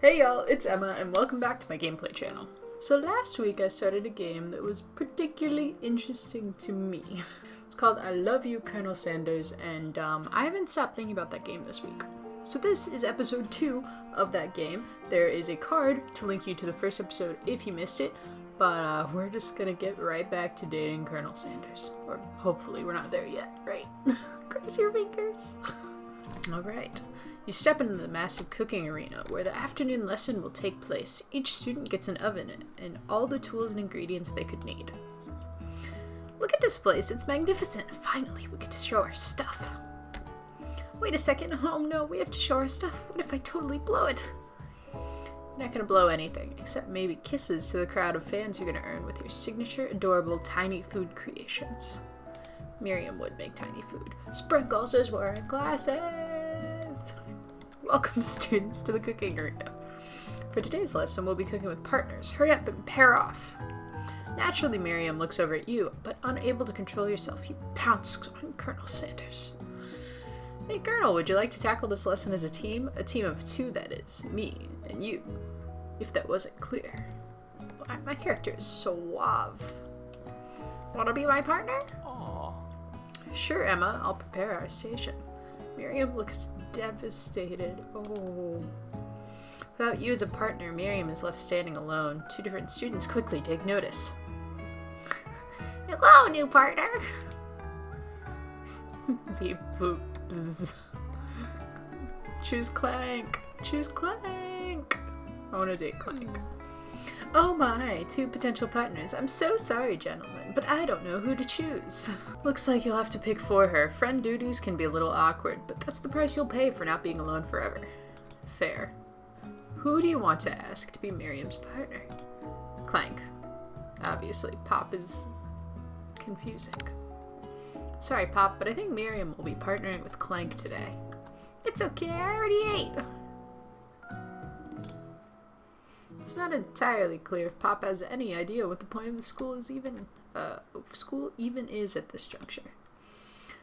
Hey y'all, it's Emma, and welcome back to my gameplay channel. So last week I started a game that was particularly interesting to me. It's called I Love You, Colonel Sanders, and I haven't stopped thinking about that game this week. So this is episode 2 of that game. There is a card to link you to the first episode if you missed it, but we're just gonna get right back to dating Colonel Sanders. Or hopefully we're not there yet, right? Cross your fingers. Alright. You step into the massive cooking arena where the afternoon lesson will take place. Each student gets an oven and all the tools and ingredients they could need. Look at this place, it's magnificent. Finally, we get to show our stuff. Wait a second, oh no, we have to show our stuff. What if I totally blow it? You're not gonna blow anything, except maybe kisses to the crowd of fans you're gonna earn with your signature, adorable, tiny food creations. Miriam would make tiny food. Sprinkles is wearing glasses. Welcome, students, to the cooking arena. For today's lesson, we'll be cooking with partners. Hurry up and pair off. Naturally, Miriam looks over at you, but unable to control yourself, you pounce on Colonel Sanders. Hey, Colonel, would you like to tackle this lesson as a team? A team of 2, that is. Me and you. If that wasn't clear. My character is suave. Wanna be my partner? Aww. Sure, Emma. I'll prepare our station. Miriam looks devastated. Oh. Without you as a partner, Miriam is left standing alone. 2 different students quickly take notice. Hello, new partner! Beep boop bzz. Choose Clank! Choose Clank! I wanna date Clank. Oh my, 2 potential partners. I'm so sorry, gentlemen, but I don't know who to choose. Looks like you'll have to pick for her. Friend duties can be a little awkward, but that's the price you'll pay for not being alone forever. Fair. Who do you want to ask to be Miriam's partner? Clank. Obviously, Pop is confusing. Sorry, Pop, but I think Miriam will be partnering with Clank today. It's okay, I already ate. It's not entirely clear if Pop has any idea what the point of the school is even is at this juncture.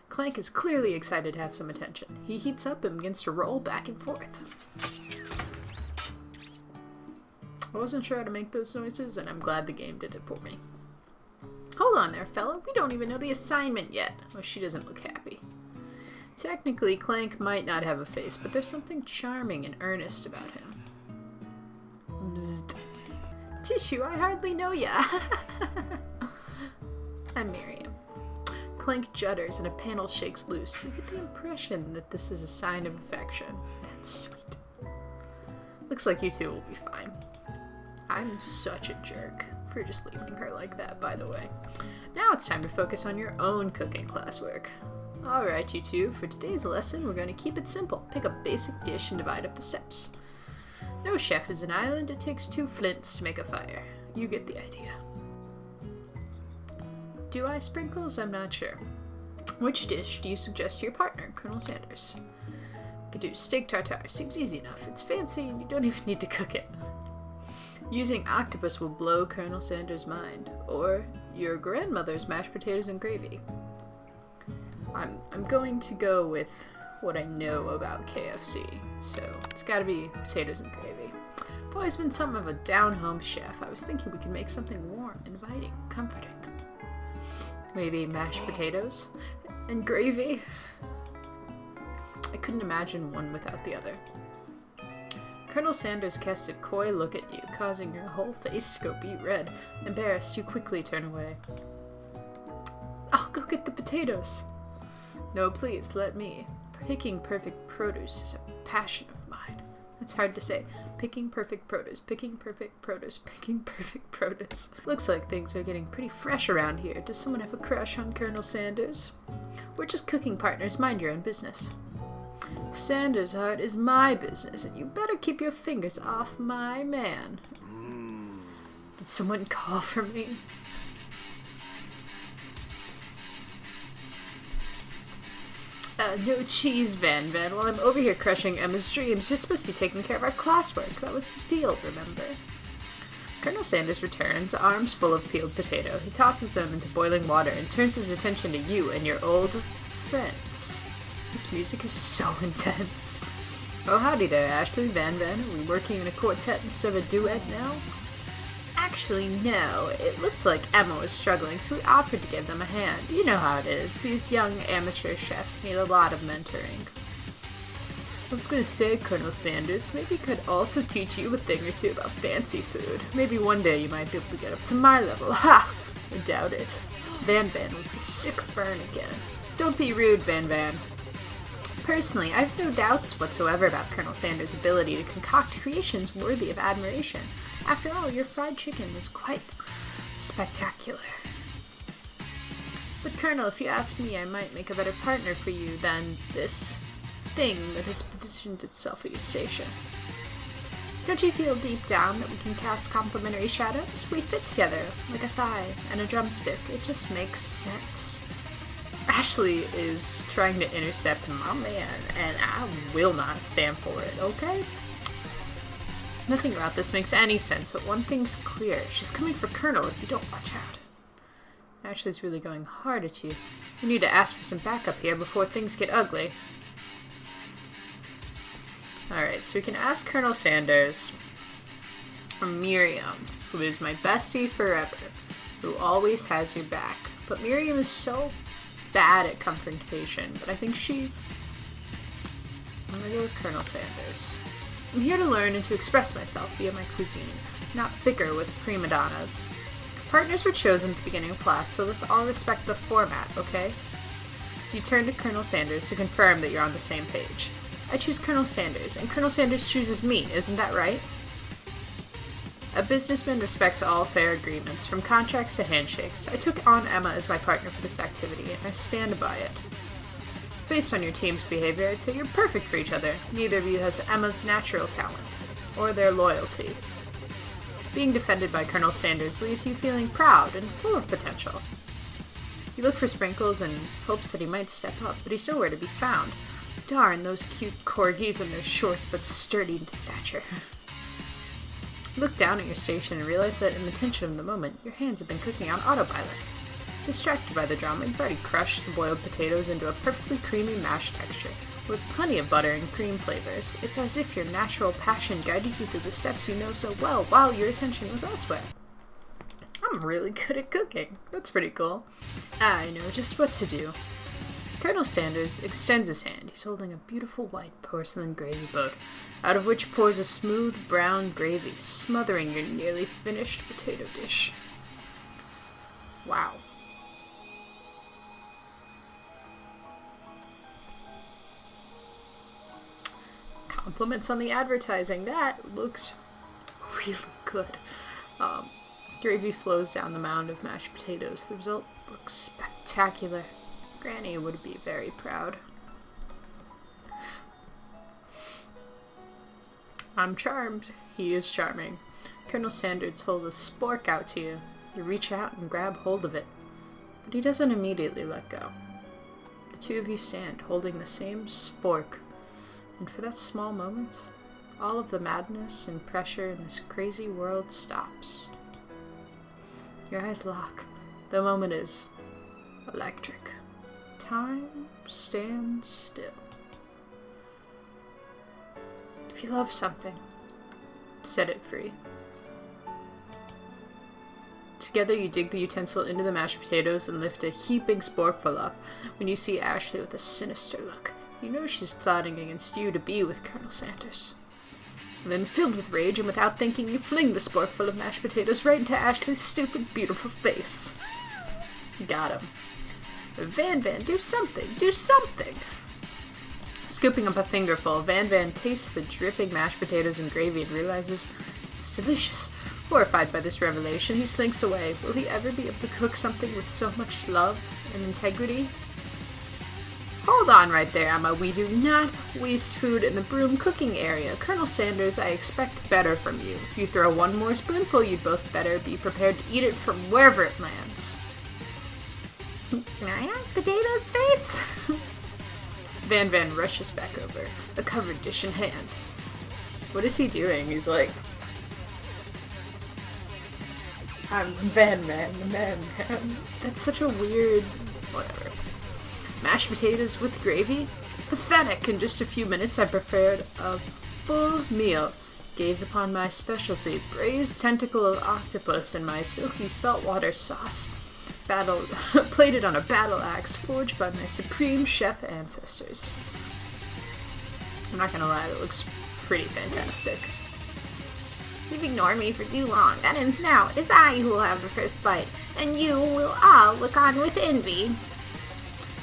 Clank is clearly excited to have some attention. He heats up and begins to roll back and forth. I wasn't sure how to make those noises, and I'm glad the game did it for me. Hold on there, fella. We don't even know the assignment yet. Oh, she doesn't look happy. Technically, Clank might not have a face, but there's something charming and earnest about him. Bzzzt. Tissue, I hardly know ya. I'm Miriam. Clank judders and a panel shakes loose. You get the impression that this is a sign of affection. That's sweet. Looks like you 2 will be fine. I'm such a jerk for just leaving her like that, by the way. Now it's time to focus on your own cooking classwork. Alright, you 2, for today's lesson, we're going to keep it simple. Pick a basic dish and divide up the steps. No chef is an island, it takes 2 flints to make a fire. You get the idea. Do I sprinkles? I'm not sure. Which dish do you suggest to your partner, Colonel Sanders? We could do steak tartare, seems easy enough. It's fancy and you don't even need to cook it. Using octopus will blow Colonel Sanders' mind. Or your grandmother's mashed potatoes and gravy. I'm going to go with what I know about KFC, so it's gotta be potatoes and gravy. I've always been something of a down-home chef. I was thinking we could make something warm, inviting, comforting. Maybe mashed potatoes and gravy. I couldn't imagine one without the other. Colonel Sanders cast a coy look at you, causing your whole face to go beet red. Embarrassed, you quickly turn away. I'll go get the potatoes. No, please, let me. Picking perfect produce is a passion of mine. It's hard to say. Picking perfect produce, picking perfect produce, picking perfect produce. Looks like things are getting pretty fresh around here. Does someone have a crush on Colonel Sanders? We're just cooking partners. Mind your own business. Sanders' heart is my business, and you better keep your fingers off my man. Did someone call for me? No cheese, Van. While I'm over here crushing Emma's dreams, you're supposed to be taking care of our classwork. That was the deal, remember? Colonel Sanders returns, arms full of peeled potato. He tosses them into boiling water and turns his attention to you and your old friends. This music is so intense. Oh, howdy there, Ashley, Van Van. Are we working in a quartet instead of a duet now? Actually, no. It looked like Emma was struggling, so we offered to give them a hand. You know how it is. These young amateur chefs need a lot of mentoring. I was gonna say, Colonel Sanders, maybe could also teach you a thing or two about fancy food. Maybe one day you might be able to get up to my level. Ha! I doubt it. Van Van would be sick of burn again. Don't be rude, Van Van. Personally, I have no doubts whatsoever about Colonel Sanders' ability to concoct creations worthy of admiration. After all, your fried chicken was quite spectacular. But Colonel, if you ask me, I might make a better partner for you than this thing that has positioned itself at your station. Don't you feel deep down that we can cast complementary shadows? We fit together, like a thigh and a drumstick. It just makes sense. Ashley is trying to intercept my man, and I will not stand for it, okay? Nothing about this makes any sense, but one thing's clear. She's coming for Colonel if you don't watch out. Ashley's really going hard at you. You need to ask for some backup here before things get ugly. Alright, so we can ask Colonel Sanders or Miriam, who is my bestie forever, who always has your back. But Miriam is so bad at confrontation, but I think I'm gonna go with Colonel Sanders. I'm here to learn and to express myself via my cuisine, not bicker with prima donnas. Partners were chosen at the beginning of class, so let's all respect the format, okay? You turn to Colonel Sanders to confirm that you're on the same page. I choose Colonel Sanders, and Colonel Sanders chooses me, isn't that right? A businessman respects all fair agreements, from contracts to handshakes. I took on Emma as my partner for this activity, and I stand by it. Based on your team's behavior, I'd say you're perfect for each other. Neither of you has Emma's natural talent, or their loyalty. Being defended by Colonel Sanders leaves you feeling proud and full of potential. You look for Sprinkles in hopes that he might step up, but he's nowhere to be found. Darn those cute corgis and their short but sturdy stature. Look down at your station and realize that in the tension of the moment, your hands have been cooking on autopilot. Distracted by the drama, you've already crushed the boiled potatoes into a perfectly creamy mash texture, with plenty of butter and cream flavors. It's as if your natural passion guided you through the steps you know so well while your attention was elsewhere. I'm really good at cooking. That's pretty cool. I know just what to do. Colonel Sanders extends his hand. He's holding a beautiful white porcelain gravy boat, out of which pours a smooth brown gravy, smothering your nearly finished potato dish. Wow. Compliments on the advertising. That looks really good. Gravy flows down the mound of mashed potatoes. The result looks spectacular. Granny would be very proud. I'm charmed. He is charming. Colonel Sanders holds a spork out to you. You reach out and grab hold of it, but he doesn't immediately let go. The two of you stand, holding the same spork. And for that small moment, all of the madness and pressure in this crazy world stops. Your eyes lock. The moment is electric. Time stands still. If you love something, set it free. Together you dig the utensil into the mashed potatoes and lift a heaping sporkful up. When you see Ashley with a sinister look, you know she's plotting against you to be with Colonel Sanders. And then, filled with rage and without thinking, you fling the sporkful of mashed potatoes right into Ashley's stupid, beautiful face. Got him. Van Van, do something! Do something! Scooping up a fingerful, Van Van tastes the dripping mashed potatoes and gravy and realizes it's delicious. Horrified by this revelation, he slinks away. Will he ever be able to cook something with so much love and integrity? Hold on right there, Emma. We do not waste food in the broom cooking area. Colonel Sanders, I expect better from you. If you throw one more spoonful, you'd both better be prepared to eat it from wherever it lands. Can I have potatoes face? Van Van rushes back over, a covered dish in hand. What is he doing? He's like, I'm Van Van, Van Van. That's such a weird... whatever. Mashed potatoes with gravy? Pathetic! In just a few minutes, I prepared a full meal. Gaze upon my specialty, braised tentacle of octopus and my silky saltwater sauce. Plated on a battle axe forged by my supreme chef ancestors. I'm not gonna lie, it looks pretty fantastic. You've ignored me for too long. That ends now. It is I who will have the first bite, and you will all look on with envy.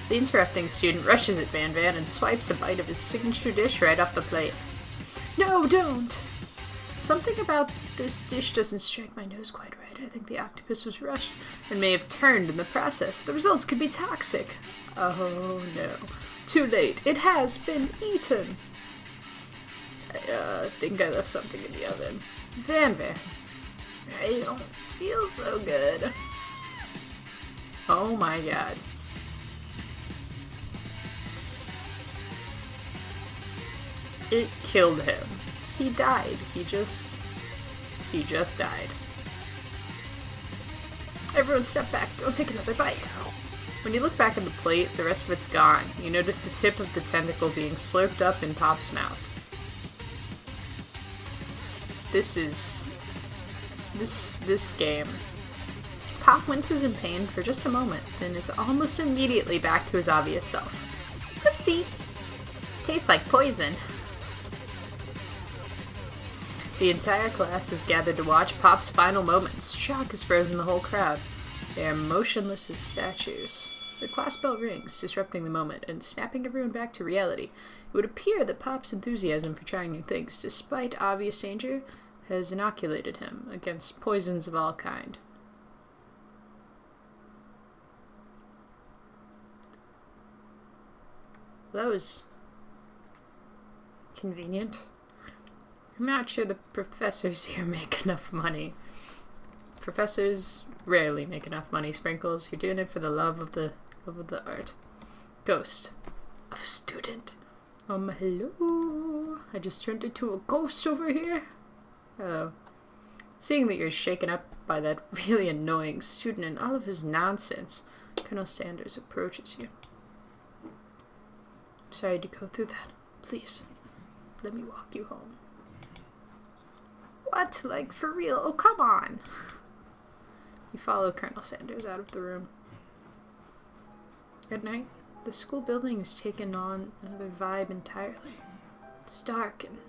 The interrupting student rushes at Van Van and swipes a bite of his signature dish right off the plate. No, don't! Something about this dish doesn't strike my nose quite right. I think the octopus was rushed and may have turned in the process. The results could be toxic. Oh no. Too late. It has been eaten. I think I left something in the oven. Van Van. I don't feel so good. Oh my god. It killed him. He died. He just died. Everyone step back. Don't take another bite. When you look back at the plate, the rest of it's gone. You notice the tip of the tentacle being slurped up in Pop's mouth. This game. Pop winces in pain for just a moment, then is almost immediately back to his obvious self. Oopsie. Tastes like poison. The entire class is gathered to watch Pop's final moments. Shock has frozen the whole crowd. They are motionless as statues. The class bell rings, disrupting the moment and snapping everyone back to reality. It would appear that Pop's enthusiasm for trying new things, despite obvious danger, has inoculated him against poisons of all kind. That was convenient. I'm not sure the professors here make enough money. Professors rarely make enough money, Sprinkles. You're doing it for the love of the art. Ghost of student. Hello. I just turned into a ghost over here. Hello. Seeing that you're shaken up by that really annoying student and all of his nonsense, Colonel Sanders approaches you. I'm sorry to go through that. Please, let me walk you home. What? Like, for real? Oh, come on. You follow Colonel Sanders out of the room. At night, the school building has taken on another vibe entirely. It's dark and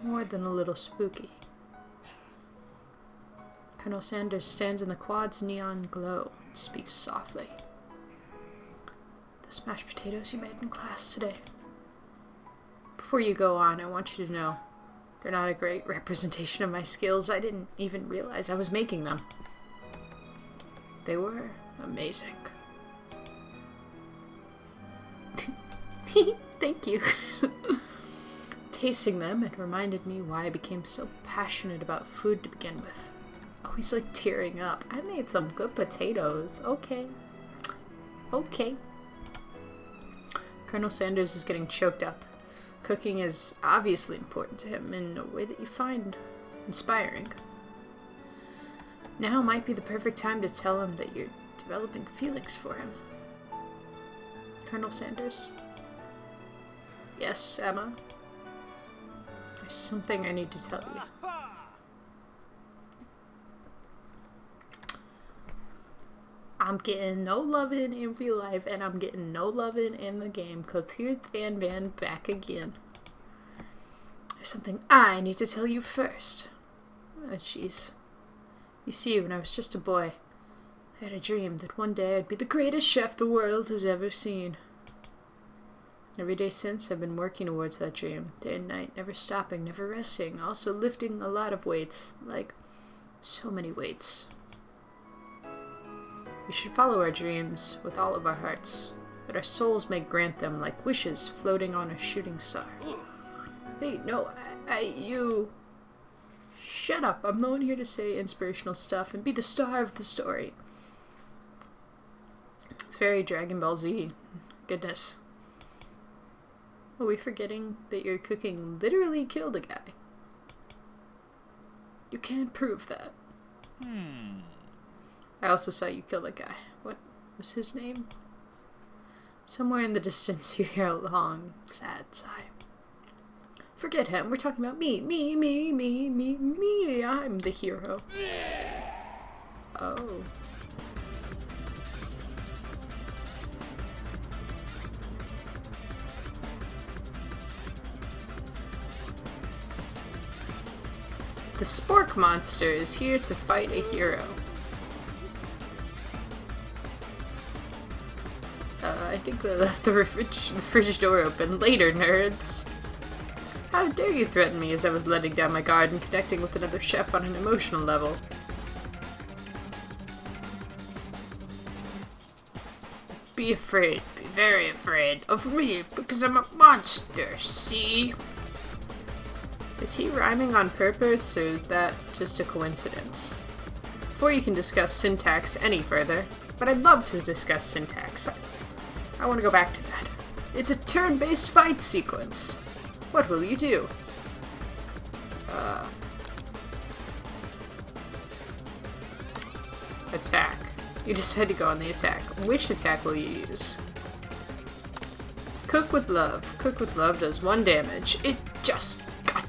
more than a little spooky. Colonel Sanders stands in the quad's neon glow and speaks softly. The mashed potatoes you made in class today. Before you go on, I want you to know they're not a great representation of my skills. I didn't even realize I was making them. They were amazing. Thank you. Tasting them, it reminded me why I became so passionate about food to begin with. Always like tearing up. I made some good potatoes. Okay. Colonel Sanders is getting choked up. Cooking is obviously important to him in a way that you find inspiring. Now might be the perfect time to tell him that you're developing feelings for him. Colonel Sanders? Yes, Emma? There's something I need to tell you. I'm getting no loving in real life, and I'm getting no loving in the game, because here's Van Van back again. There's something I need to tell you first. Oh, jeez. You see, when I was just a boy, I had a dream that one day I'd be the greatest chef the world has ever seen. Every day since, I've been working towards that dream, day and night, never stopping, never resting, also lifting a lot of weights, like so many weights. We should follow our dreams with all of our hearts, that our souls may grant them like wishes floating on a shooting star. Hey, no, you... Shut up, I'm the one here to say inspirational stuff and be the star of the story. It's very Dragon Ball Z. Goodness. Are we forgetting that your cooking literally killed a guy? You can't prove that. I also saw you kill a guy. What was his name? Somewhere in the distance you hear a long, sad sigh. Forget him, we're talking about me. Me, I'm the hero. Oh. The Spork monster is here to fight a hero. I think they left the fridge door open. Later, nerds. How dare you threaten me as I was letting down my guard and connecting with another chef on an emotional level. Be afraid, be very afraid of me because I'm a monster, see? Is he rhyming on purpose, or is that just a coincidence? Before you can discuss syntax any further, but I'd love to discuss syntax. I want to go back to that. It's a turn-based fight sequence. What will you do? Attack. You decide to go on the attack. Which attack will you use? Cook with love. Cook with love does 1 damage. It just got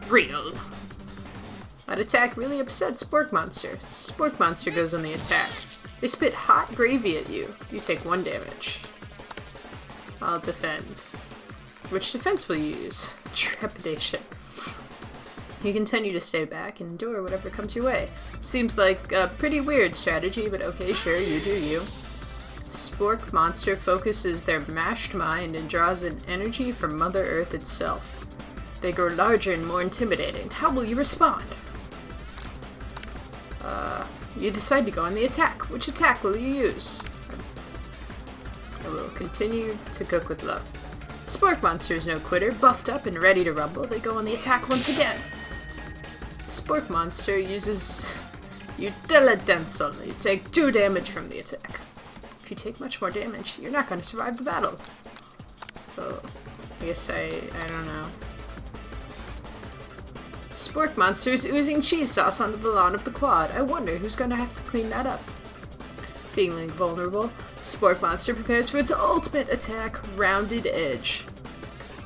real. That attack really upset Spork Monster. Spork Monster goes on the attack. They spit hot gravy at you. You take 1 damage. I'll defend. Which defense will you use? Trepidation. You continue to stay back and endure whatever comes your way. Seems like a pretty weird strategy, but okay, sure, you do you. Spork Monster focuses their mashed mind and draws in energy from Mother Earth itself. They grow larger and more intimidating. How will you respond? You decide to go on the attack. Which attack will you use? I will continue to cook with love. Spork Monster is no quitter. Buffed up and ready to rumble, they go on the attack once again. Spork Monster uses Utilitensel. You take 2 damage from the attack. If you take much more damage, you're not going to survive the battle. So, I guess I don't know. Spork Monster is oozing cheese sauce onto the lawn of the quad. I wonder who's going to have to clean that up. Feeling vulnerable, Spork Monster prepares for its ultimate attack, Rounded Edge.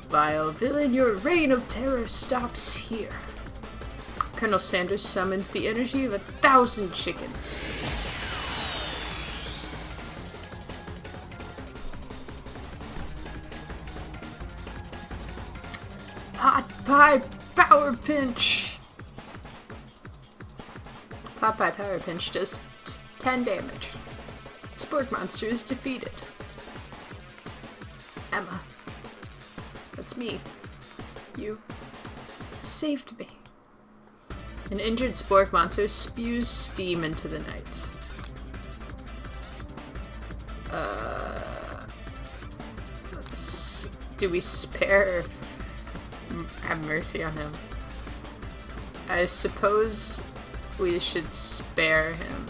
Vile villain, your reign of terror stops here. Colonel Sanders summons the energy of 1,000 chickens. Hot Pie Power Pinch! Hot Pie Power Pinch does 10 damage. Spork Monster is defeated. Emma. That's me. You saved me. An injured Spork Monster spews steam into the night. Do we spare or have mercy on him? I suppose we should spare him.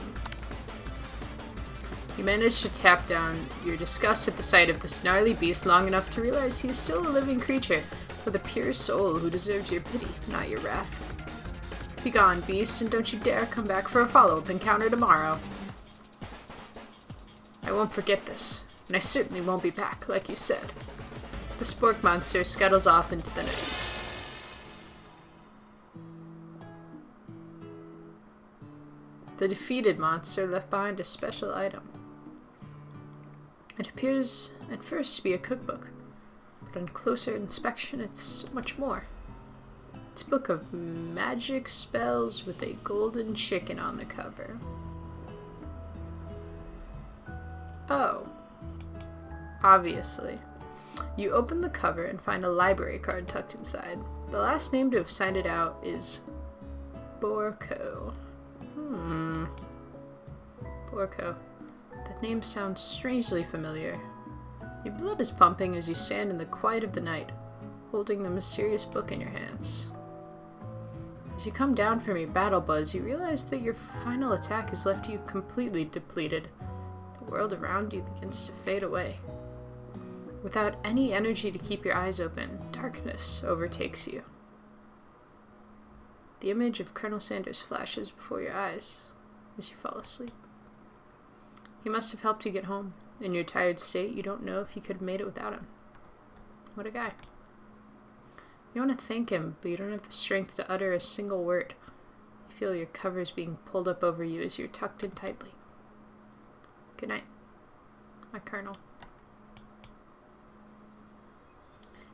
You manage to tap down your disgust at the sight of this gnarly beast long enough to realize he is still a living creature with a pure soul who deserves your pity, not your wrath. Begone, beast, and don't you dare come back for a follow-up encounter tomorrow. I won't forget this, and I certainly won't be back, like you said. The Spork Monster scuttles off into the night. The defeated monster left behind a special item. It appears at first to be a cookbook, but on closer inspection it's so much more. It's a book of magic spells with a golden chicken on the cover. Oh. Obviously. You open the cover and find a library card tucked inside. The last name to have signed it out is Borko. Borko. That name sounds strangely familiar. Your blood is pumping as you stand in the quiet of the night, holding the mysterious book in your hands. As you come down from your battle buzz, you realize that your final attack has left you completely depleted. The world around you begins to fade away. Without any energy to keep your eyes open, darkness overtakes you. The image of Colonel Sanders flashes before your eyes as you fall asleep. He must have helped you get home. In your tired state, you don't know if you could have made it without him. What a guy. You want to thank him, but you don't have the strength to utter a single word. You feel your covers being pulled up over you as you're tucked in tightly. Good night, my Colonel.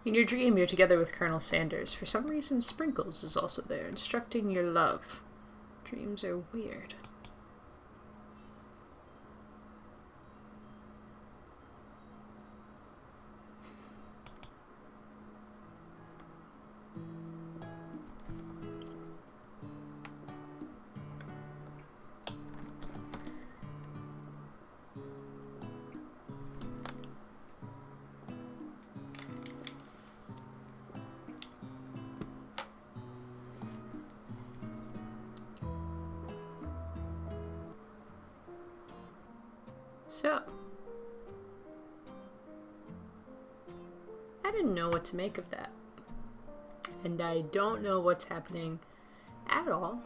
In your dream, you're together with Colonel Sanders. For some reason, Sprinkles is also there, instructing your love. Dreams are weird. So, I didn't know what to make of that. And I don't know what's happening at all,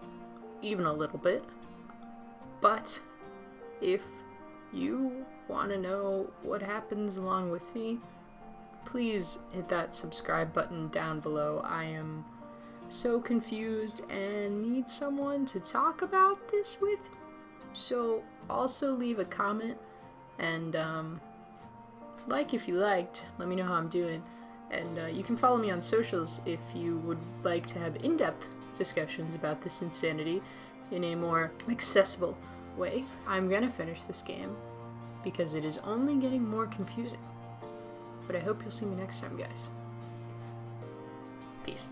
even a little bit. But if you want to know what happens along with me, please hit that subscribe button down below. I am so confused and need someone to talk about this with. So also leave a comment and like if you liked. Let me know how I'm doing. And you can follow me on socials if you would like to have in-depth discussions about this insanity in a more accessible way. I'm gonna finish this game because it is only getting more confusing. But I hope you'll see me next time, guys. Peace.